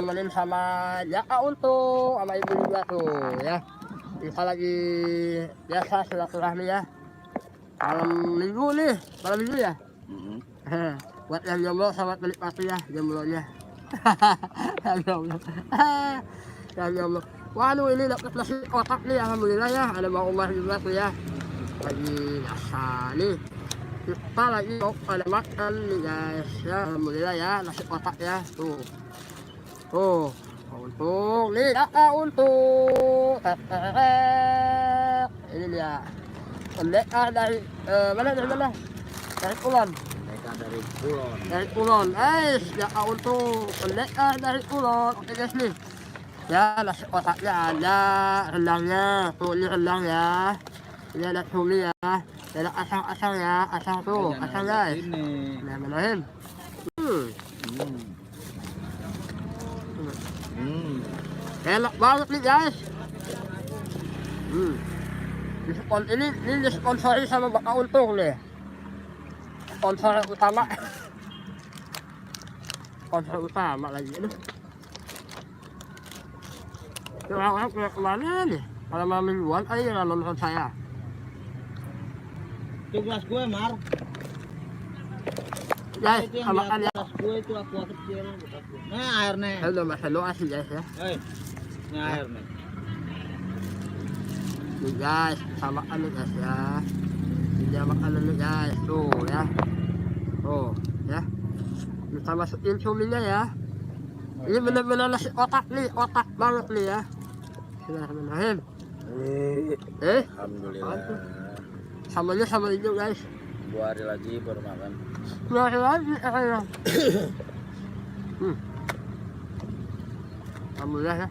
ditemenin sama Jaka untuk sama ibu juga tuh ya. Kita lagi biasa silaturahmi ya. Malam minggu nih, malam minggu ya. Buat yang jomblo selamat menikmati ya jomblonya. Yang jomblo. Yang jomblo. Waduh ini dapat nasi kotak nih alhamdulillah ya. Ada Bang Umar juga tuh ya. Lagi nasa nih. Kita lagi mau pada makan nih guys ya. Alhamdulillah ya nasi kotak ya tuh. Tuh untuk nih untuk ini dia. Pendekar dari mana dari mana? Dari Kulon. Dari Kulon. Ya untuk pendekar dari Kulon. Oke guys nih. Ya nasi kotaknya ada, rendangnya, tuh ini rendang ya. Ini ada cumi ya. Ada asang-asang ya, asang tuh, asang guys. Nah menahin. Enak banget nih guys. Ini disponsori sama Bapak Untung nih. Sponsor utama. Sponsor utama lagi nih. Orang-orang punya kemana nih? Kalau mau mingguan aja nonton saya. Itu gelas gue, Mar. Guys, makan ya. Gelas gue itu aqua kecil. Nah, airnya. Halo mas, halo asli guys ya. Ini airnya. Nih guys, kita makan nih guys ya. Ini makanan nih guys, tuh ya. Tuh ya. Kita masukin cuminya ya. Ini benar-benar nasi otak nih, otak banget nih ya. Bismillahirrahmanirrahim. Alhamdulillah. Samanya sama hijau guys. 2 hari lagi baru makan. 2 hari lagi ya. Alhamdulillah ya.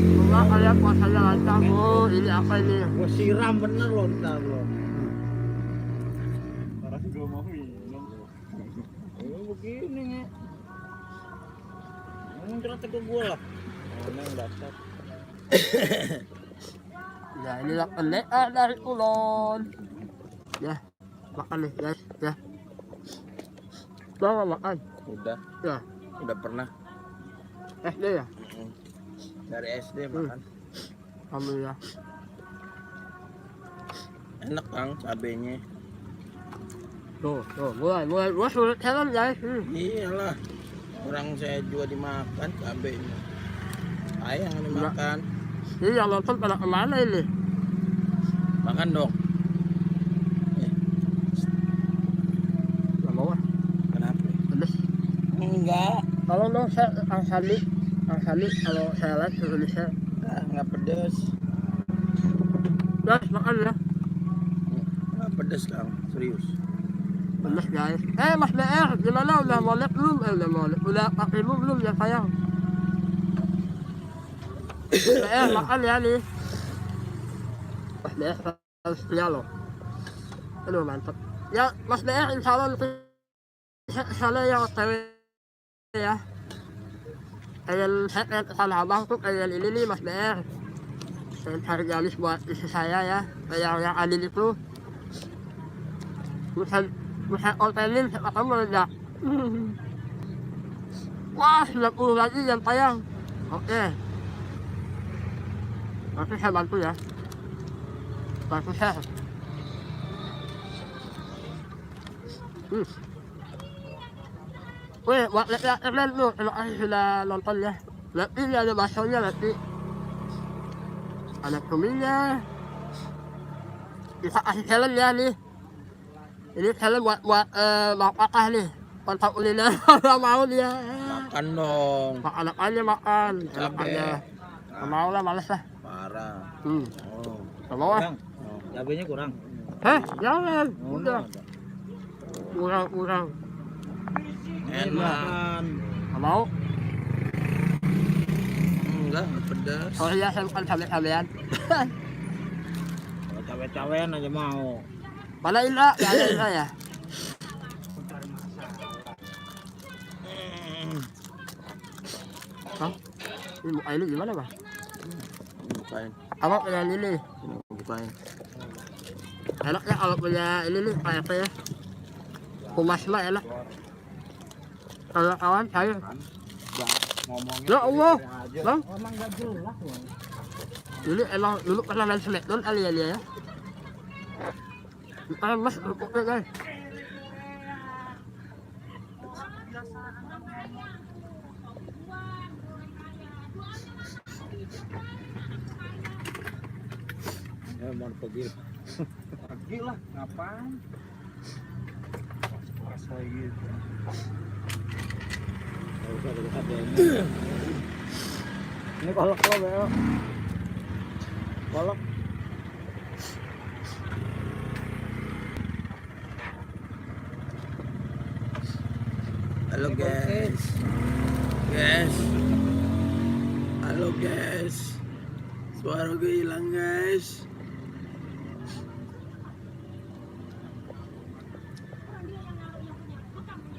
Semoga kalian puasanya lancar bu. Ini apa ini? Gue siram bener loh ntar lo. Parah gue mau minum. Ini begini nih. Ini ternyata ke gue lah. Mana yang dapat? Ya inilah pendekar dari Kulon. Ya makan nih guys ya. Bawa makan. Udah Ya. Udah pernah SD ya. dari SD makan. Alhamdulillah. Enak Kang cabenya. Tuh mulai sulit jalan guys. Iyalah. Orang saya juga dimakan cabenya. Ayang yang dimakan. Ini yang nonton pada kemana ini? Makan dong. Gak mau ah. Kenapa? Pedes. Enggak. Tolong dong saya Angsali kalau saya lihat Indonesia. Enggak pedes. Guys makan ya. Enggak pedes Kang, serius. Pedes guys. Mas DR gimana udah molek belum? Udah molek. Udah pakai belum ya sayang? Makan ya nih. Mas DR harus setia loh. Aduh mantap. Ya Mas DR insya Allah nanti sana yang OTW ya. Pengen saya sama abang tuh pengen ini nih Mas DR. Pengen cari galis buat istri saya ya. Yang adil itu. Bisa otelin siapa kamu meledak. Wah 90 lagi yang tayang. Oke. Nanti saya bantu ya. Bantu saya. Wih, buat lihat tuh, terima kasih sudah nonton ya. Nanti ini ada baksonya nanti. Ada cuminya. Bisa kasih challenge ya nih. Ini challenge buat Bang Patah nih. Kontak kuliner nggak mau dia. Makan dong. Anak aja makan. Enak aja. Nggak mau lah, males lah. Parah. Oh. Nggak mau lah. Cabenya kurang. Hah? Jangan. Udah. Kurang. Enak. Nggak mau. Enggak pedas. Oh iya, saya bukan cabai-cabean. Kalau cabai-cabean aja mau. Mana Indra? Ya ada Indra ya. Hah? Ini muka ini gimana bang? Bukain. Abang punya ini. Bukain. Enaknya kalau punya ini nih kayak apa ya? Kumas mah enak. Kalau kawan saya. Ngomongnya Ya Allah. aja. Bang, Emang gak jelas loh. ini emang dulu pernah main Smackdown kali ya dia ya. Bukan mas, oke guys. Ya mau pergi. Pergi lah, ngapain? Pas gitu. Gak usah dekat ya. Ini kolak lo, Beo. Kolak. Halo guys. Guys. Halo guys. Suara gue hilang guys.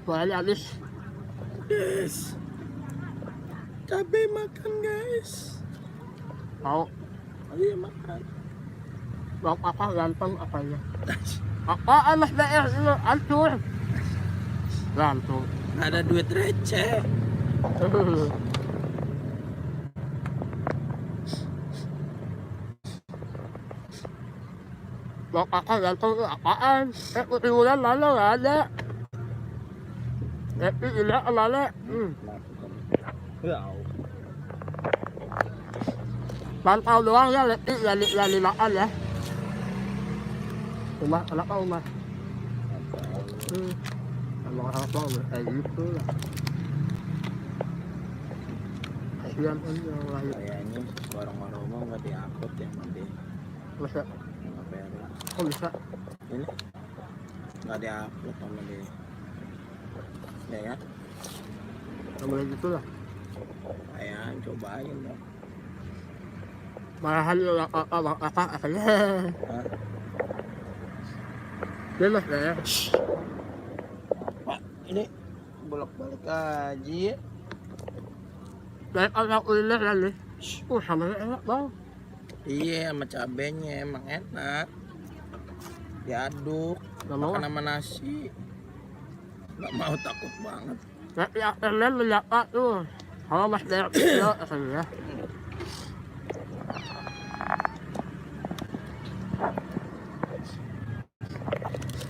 Soalnya habis. Guys. Cabai makan guys. Mau Ayo makan. bang apa ganteng apanya? Apaan mas daer itu hancur. Gantung. Ada duit receh. Bang apa ganteng itu apaan? Bulan mana nggak ada. Ini mana? Ya. Pantau doang ya, lali makan ya. Umar, kenapa Umar? Emang apa kayak gitu lah. Kasihan kan yang lahir. Kayaknya warung-warung mau nggak diangkut ya nanti. Masa, Nggak perlu. kok bisa? Ini nggak diupload sama dia. Ya kan? Nggak boleh gitu lah. Ayan, cobain dong. Malahan yung apa asalnya. Hah? Yan mas ya. Pak, ini bolak-balik aja. Dahil ang nakulinan yan eh. Sama na enak bang. Iya, sama cabenya emang enak. Diaduk, Nggak mau makan sama nasi. Nggak mau, takut banget. Nanti akhirnya menyapa tuh. Kalau mas daerah itu asalnya.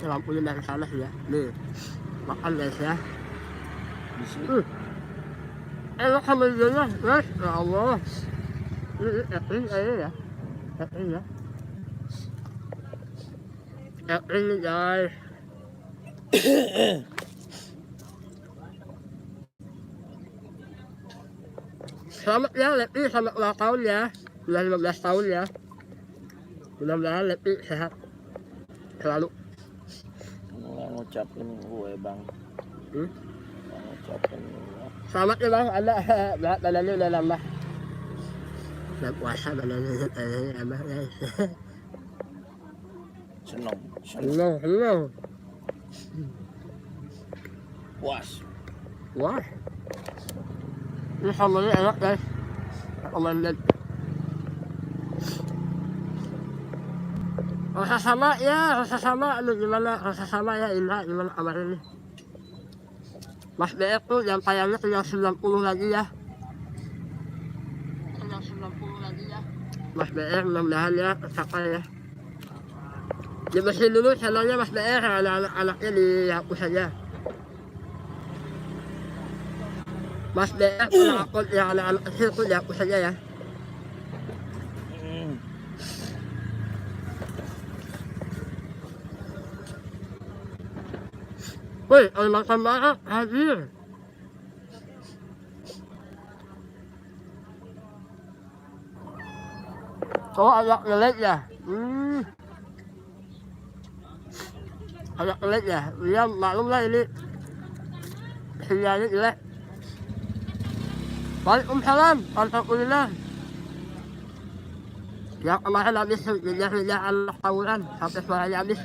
Lampunya dari sana sih ya. Nih, makan guys ya. Di sini. Enak sama dia guys. Ya Allah. Ini ekling aja ya. Ekling ya. Ekling nih guys. Selamat ya Leti, selamat ulang tahun ya. Sudah 15 tahun ya. Mudah-mudahan Leti sehat selalu. Nggak ngucapin gue bang. Hmm? Nggak ngucapin gue. Selamat ya bang, ada berat badannya udah nambah. Udah puasa badannya nambah guys. Seneng. Senang. Puas. Wah. Ini sambalnya enak guys. Recommended. Rasa sama aduh gimana rasa sama ya Indra gimana kabar ini? Mas BF tuh yang tayangnya tinggal 90 lagi ya. Tinggal 90 lagi ya. Mas BF mudah-mudahan ya tercapai ya. Dibersihin dulu channelnya Mas BF, anak-anaknya dihapus saja. Mas BF kalau akun yang anak-anak kecil tuh dihapus saja ya. Woi, ada makan banget, hadir. Oh, agak lelek ya. Agak lelek ya. Dia maklum lah ini. Sinyalnya jelek. Waalaikumsalam, mantap kuliner. Yang kemarin habis lidah anak tawuran sampai suaranya habis.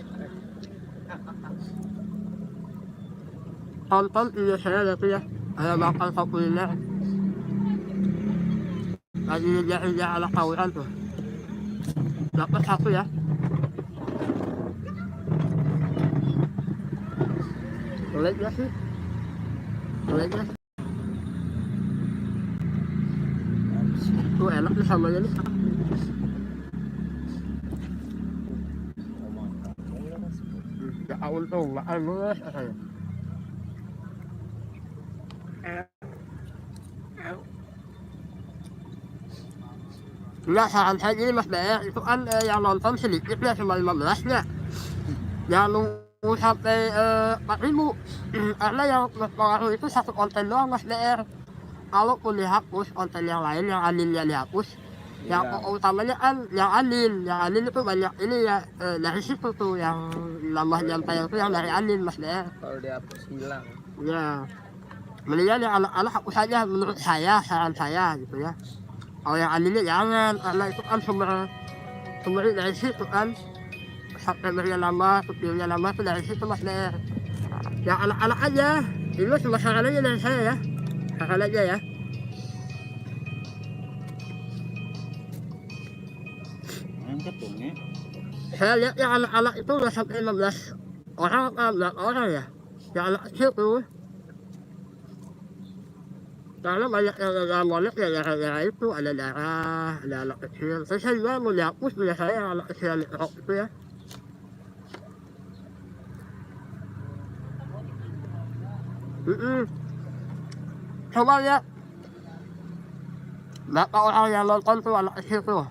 Tonton video saya nanti ya. Ada makan sop kuliner. Lagi lidah anak tawuran tuh. Dapat satu ya. Lelek ya sih. Aja. Tuh enak nih sambalnya nih. Ya untung makan mulus. Nggak, saran saya gini Mas Ber, itu kan yang nonton sedikit ya, cuma 15 ya. Jangan nunggu sampai 4.000. Karena yang berpengaruh itu satu konten doang Mas Ber. Kalau pun dihapus konten yang lain, yang adminnya dihapus, yang utamanya kan yang admin itu banyak ini ya, dari situ tuh yang nambah jam tayang itu yang dari admin Mas Ber. Kalau dihapus hilang. Ya, mendingan yang anak-anak hapus aja menurut saya, saran saya gitu ya. Kalau yang adminnya jangan, karena itu kan sumbernya dari situ kan. Subscribernya nambah, subscribernya nambah itu dari situ Mas Ber. Yang anak-anak aja, ini cuma saran aja dari saya ya. Saran aja ya. Angkat dong ya. Saya lihat yang anak-anak itu udah sampai 15 orang atau berapa orang ya. Yang anak kecil tuh. Karena banyak yang gagal monet ya gara-gara itu, ada darah, ada anak kecil. Terus saya juga mau dihapus punya saya yang anak kecil yang dikerok itu ya. Coba lihat berapa orang yang nonton tuh anak kecil tuh.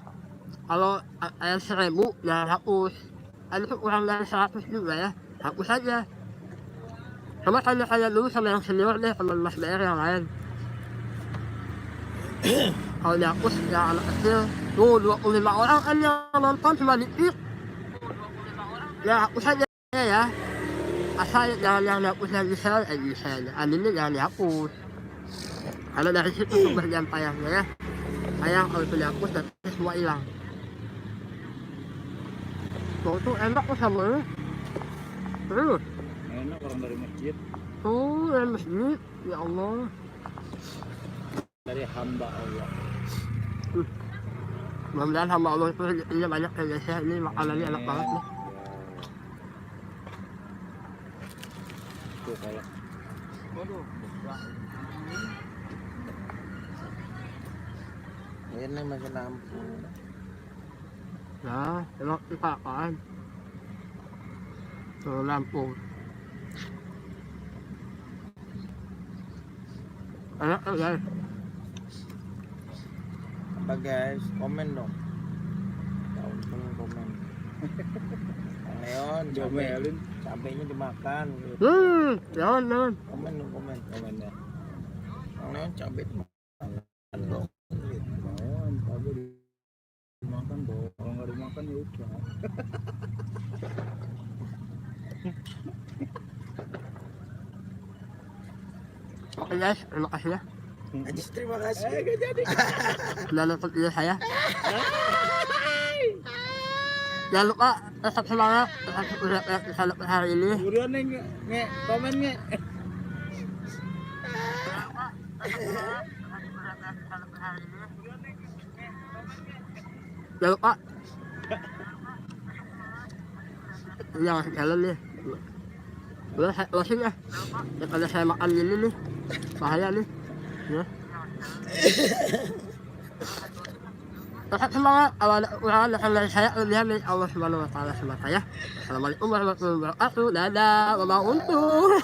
Kalau ada 1.000 ya hapus. Ada tuh kurang dari 100 juga ya, hapus aja. Sama tanya dulu sama yang senior deh, teman Mas BR yang lain. Kalau dihapus ya anak kecil tuh 25 orang kan yang nonton cuma dikit. Ya hapus aja ya. Asal jangan yang dihapusnya bisa adminnya jangan dihapus. Karena dari situ sumber jam tayangnya ya. Sayang kalau itu dihapus nanti semua hilang. Tuh enak kok sambalnya. Terus Enak orang dari masjid. tuh dari masjid, ya Allah. Dari hamba Allah. Mudah-mudahan hamba Allah itu rezekinya banyak ya guys ya. Ini makanannya enak banget nih. Tuh kalau. Waduh. Ini masih lampu. Nah, enak kita kan. Tuh lampu. Enak tuh guys. Apa guys? Komen dong. Langsung komen. Leon, Jomelin. cabenya dimakan. Gitu. Jangan. Komen dong, komen ya. Leon cabai dimakan dong. Oh, cabai dimakan dong. Kalau nggak dimakan ya udah. Oke guys, terima kasih ya. Ajis, terima kasih. Gak jadi. Sudah nonton video saya. Jangan lupa tetap semangat, tetap bisa lepas hari ini. Buruan nih, nge, komen nge. Jangan lupa. Ini masih jalan nih. Udah saya closing ya. Daripada saya makan gini nih, bahaya nih. Ya. Tetap semangat. Kalau ada kekurangan dari saya, kelebihan dari Allah Subhanahu Wa Taala semata ya. Assalamualaikum warahmatullahi wabarakatuh. Dadah, mama untung.